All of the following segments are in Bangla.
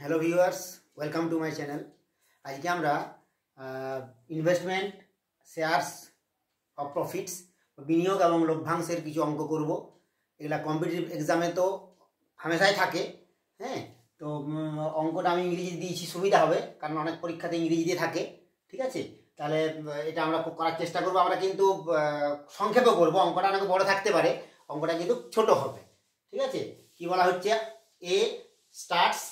Hello viewers, welcome to my channel. আজকে আমরা ইনভেস্টমেন্ট, শেয়ারস অফ প্রফিটস, বিনিয়োগ এবং লভ্যাংশের কিছু অঙ্ক করব। এগুলা কম্পিটিটিভ এক্সামে তো হামেশাই থাকে। হ্যাঁ, তো অঙ্কটা আমি ইংরেজি দিয়েছি, সুবিধা হবে, কারণ অনেক পরীক্ষাতে ইংরেজিতে থাকে। ঠিক আছে, তাহলে এটা আমরা করার চেষ্টা করবো। আমরা কিন্তু সংক্ষেপে করবো, অঙ্কটা অনেক বড় থাকতে পারে, অঙ্কটা কিন্তু ছোট হবে। ঠিক আছে, কি বলা হচ্ছে, A starts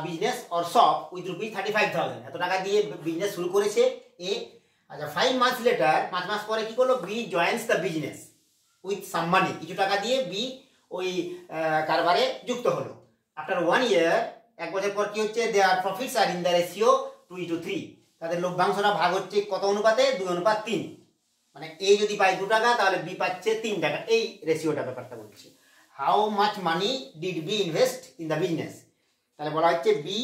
business or shop with rupees 35,000, এত টাকা দিয়ে বিজনেস শুরু করেছে এ। আচ্ছা, 5 মান্থস লেটার, 5 মাস পরে কি করলো, B joins the business with some money, কিছু টাকা দিয়ে বি ওই কারবারে যুক্ত হলো। আফটার 1 ইয়ার, 1 বছর পর কি হচ্ছে, their profits are in the ratio 2:3, তাদের লভ্যাংশটা ভাগ হচ্ছে কত অনুপাতে, 2:3। মানে এ যদি পায় 2 টাকা, তাহলে বি পাচ্ছে 3 টাকা, এই রেশিওটা ব্যাপারটা বলছে। How much money did B invest in the business, তাহলে বলা হচ্ছে বি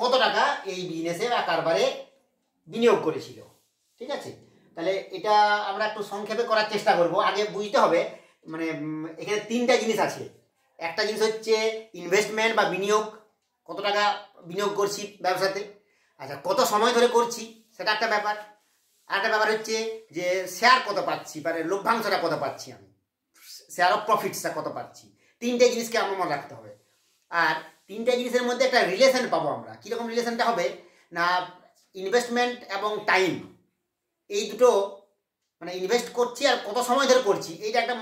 কত টাকা এই বিজনেসে বা কারবারে বিনিয়োগ করেছিল। ঠিক আছে, তাহলে এটা আমরা একটু সংক্ষেপে করার চেষ্টা করব। আগে বুঝতে হবে, মানে এখানে 3টা জিনিস আছে। একটা জিনিস হচ্ছে ইনভেস্টমেন্ট বা বিনিয়োগ, কত টাকা বিনিয়োগ করছি ব্যবসাতে। আচ্ছা, কত সময় ধরে করছি সেটা একটা ব্যাপার। আর একটা ব্যাপার হচ্ছে যে শেয়ার কত পাচ্ছি, মানে লভ্যাংশটা কত পাচ্ছি আমি, শেয়ার অফ প্রফিটসটা কত পাচ্ছি। 3টে জিনিসকে আমার মনে রাখতে হবে। আর 3টে জিনিসের মধ্যে একটা রিলেশন পাবো আমরা। কীরকম রিলেশনটা হবে না, ইনভেস্টমেন্ট এবং টাইম, এই দুটো, মানে ইনভেস্ট করছি আর কত সময় ধরে করছি, এইটা একটা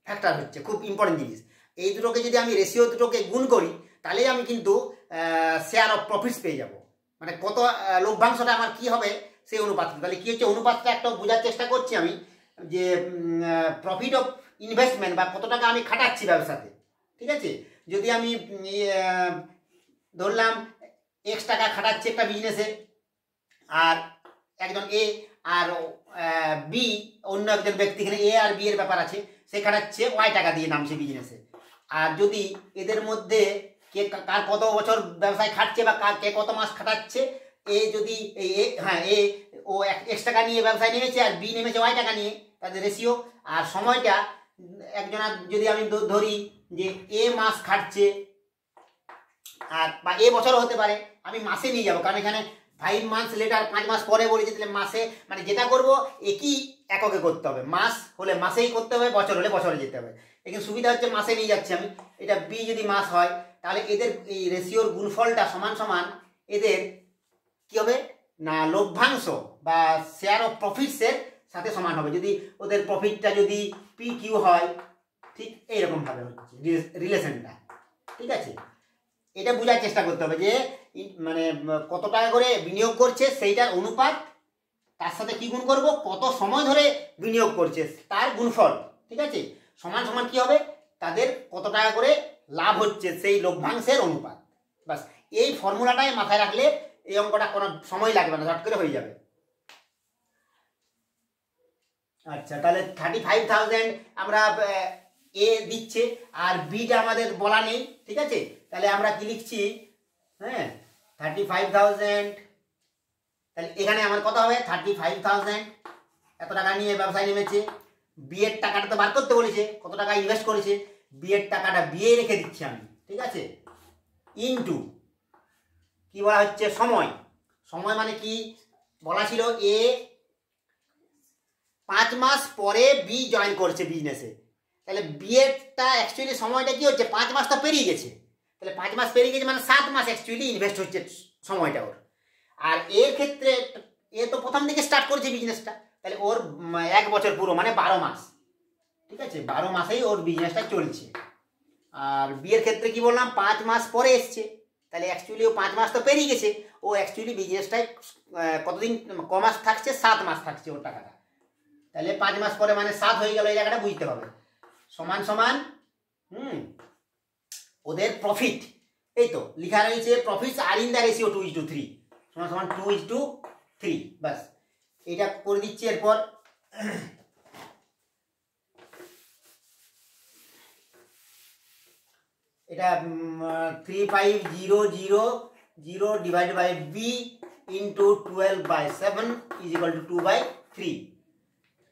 ফ্যাক্টর হচ্ছে, খুব ইম্পর্টেন্ট জিনিস। এই দুটোকে যদি আমি রেশিও দুটোকে গুণ করি, তাহলেই আমি কিন্তু শেয়ার অফ প্রফিটস পেয়ে যাব। মানে কত লভ্যাংশটা আমার কি হবে সেই অনুপাতটা। তাহলে কি হচ্ছে, অনুপাতটা একটা বোঝার চেষ্টা করছি আমি, যে প্রফিট অফ ইনভেস্টমেন্ট বা কত টাকা আমি খাটাচ্ছি ব্যবসাতে। ঠিক আছে, যদি আমি ধরলাম এক্স টাকা খাটাচ্ছি একটা বিজনেসে, আর একজন এ আর বি, অন্য একজন ব্যক্তি, এখানে এ আর বি এর ব্যাপার আছে, সে খাটাচ্ছে ওয়াই টাকা দিয়ে নামছে বিজনেসে। আর যদি এদের মধ্যে কে কার কত বছর ব্যবসায় খাটছে বা কে কত মাস খাটাচ্ছে, এ যদি এ ও এক্স টাকা নিয়ে ব্যবসায় নেমেছে আর বি নেমেছে ওয়াই টাকা নিয়ে, তাদের রেশিও। আর সময়টা একজনের যদি আমি ধরি যে এ মাস খাটছে, আর বা এ বছর হতে পারে, আমি মাসে নিয়ে যাবো, কারণ এখানে 5 মান্থস লেটার, 5 মাস পরে বলেছে, তাহলে মাসে, মানে যেটা করবো একই এককে করতে হবে। মাস হলে মাসেই করতে হবে, বছর হলে বছরে যেতে হবে। এখানে সুবিধা হচ্ছে মাসে নিয়ে যাচ্ছি আমি। এটা বি যদি মাস হয়, তাহলে এদের এই রেশিওর গুণফলটা সমান সমান এদের কি হবে না, লভ্যাংশ বা শেয়ার অফ প্রফিটসের সাথে সমান হবে। যদি ওদের প্রফিটটা যদি পি কিউ হয়, ঠিক এইরকম ভাবে হচ্ছে রিলেশনটা। ঠিক আছে, এটা বোঝার চেষ্টা করতে হবে যে মানে কত টাকা করে বিনিয়োগ করছে সেইটার অনুপাত, তার সাথে কি গুণ করব, কত সময় ধরে বিনিয়োগ করছে তার গুণফল। ঠিক আছে, সমান সমান কি হবে, তাদের কত টাকা করে লাভ হচ্ছে সেই লভ্যাংশের অনুপাত। বাস, এই ফর্মুলাটাই মাথায় রাখলে এই অঙ্কটা কোনো সময় লাগবে না, ঝট করে হয়ে যাবে। আচ্ছা, তাহলে 35,000 আমরা এ দিচ্ছে, আর বিটা আমাদের বলা নেই। ঠিক আছে, তাহলে আমরা কি লিখছি, হ্যাঁ 35,000, তাহলে এখানে আমার কত হবে 35,000, এত টাকা নিয়ে ব্যবসায় নেমেছে। বি এর টাকাটা তো বার করতে বলেছে, কত টাকা ইনভেস্ট করেছে, বি এর টাকাটা বিয়ে রেখে দিচ্ছি আমি। ঠিক আছে, ইনটু কি বলা হচ্ছে, সময়। সময় মানে কি বলা ছিল, এ 5 মাস পরে বি জয়েন করছে বিজনেসে, তাহলে বিয়েটা অ্যাকচুয়ালি সময়টা কি হচ্ছে, 5 মাস তো পেরিয়ে গেছে। তাহলে 5 মাস পেরিয়ে গেছে মানে 7 মাস অ্যাকচুয়ালি ইনভেস্ট হচ্ছে সময়টা ওর। আর এর ক্ষেত্রে এ তো প্রথম দিকে স্টার্ট করেছে বিজনেসটা, তাহলে ওর 1 বছর পুরো, মানে 12 মাস। ঠিক আছে, 12 মাসেই ওর বিজনেসটা চলছে। আর বিয়ের ক্ষেত্রে কি বললাম, 5 মাস পরে এসছে, তাহলে অ্যাকচুয়ালি ও 5 মাস তো পেরিয়ে গেছে, ও অ্যাকচুয়ালি বিজনেসটায় কতদিন ক মাস থাকছে, 7 মাস থাকছে ওর টাকাটা। তাহলে 5 মাস পরে মানে 7 হয়ে গেল, এই জায়গাটা বুঝতে হবে। সমান সমান ওদের প্রফিট, এই তো লিখা রয়েছে, profits are in the ratio 2:3, সমান সমান 2:3। বাস, এটা করে দিচ্ছি। এরপর এটা 35,000 divided by B into 12/7 is equal to 2/3।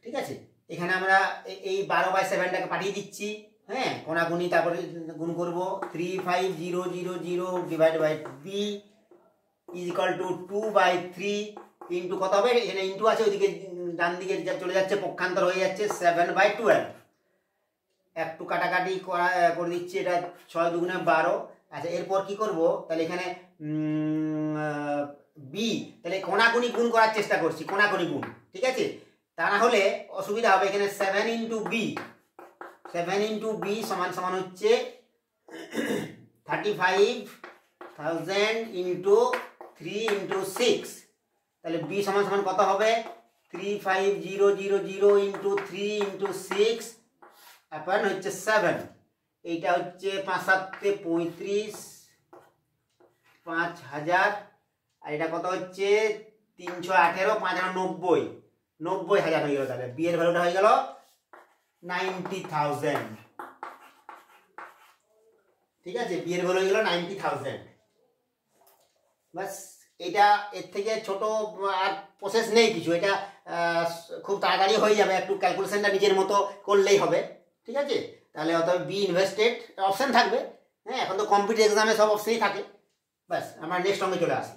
ঠিক আছে, এখানে আমরা এই 12/7টাকে পাঠিয়ে দিচ্ছি। হ্যাঁ কোনাকুনি, তারপরে গুণ করব 35000 divide by B is equal to 2/3 into কত হবে, এখানে ইন্টু আছে ওইদিকে ডান দিকে চলে যাচ্ছে, পক্ষান্তর হয়ে যাচ্ছে 7/12। একটু কাটাকাটি করে দিচ্ছি, এটা 6 দুগুণে 12। আচ্ছা এরপর কি করব, তাহলে এখানে বি, তাহলে কোনাকুনি গুণ করার চেষ্টা করছি, কোনাকুনি গুণ, ঠিক আছে, তা না হলে অসুবিধা হবে। এখানে 7 ইন্টু বি সমান সমান হচ্ছে 35,000 ইন্টু 3 ইন্টু 6, তাহলে বি সমান সমান কত হবে 35,000 ইন্টু 3 ইন্টু 6 এখন হচ্ছে 7, এইটা হচ্ছে 5 7 35, 5,000, আর এটা কত হচ্ছে 318, 5 90, 90,000 হয়ে গেল। তাহলে বি এর ভ্যালুটা হয়ে গেল 90,000, ঠিক আছে, বি এর ভ্যালু হয়ে গেল 90,000। বাস, এটা এর থেকে ছোট আর প্রসেস নেই কিছু, এটা খুব তাড়াতাড়ি হয়ে যাবে, একটু ক্যালকুলেশনটা নিজের মতো করলেই হবে, ঠিক আছে। তাহলে অতএব বি ইনভেস্টেড অপশন থাকবে, হ্যাঁ এখন তো কম্পিটিটিভ এক্সামে সব অপশনই থাকে। ব্যাস, আমরা নেক্সট অঙ্কে চলে আসি।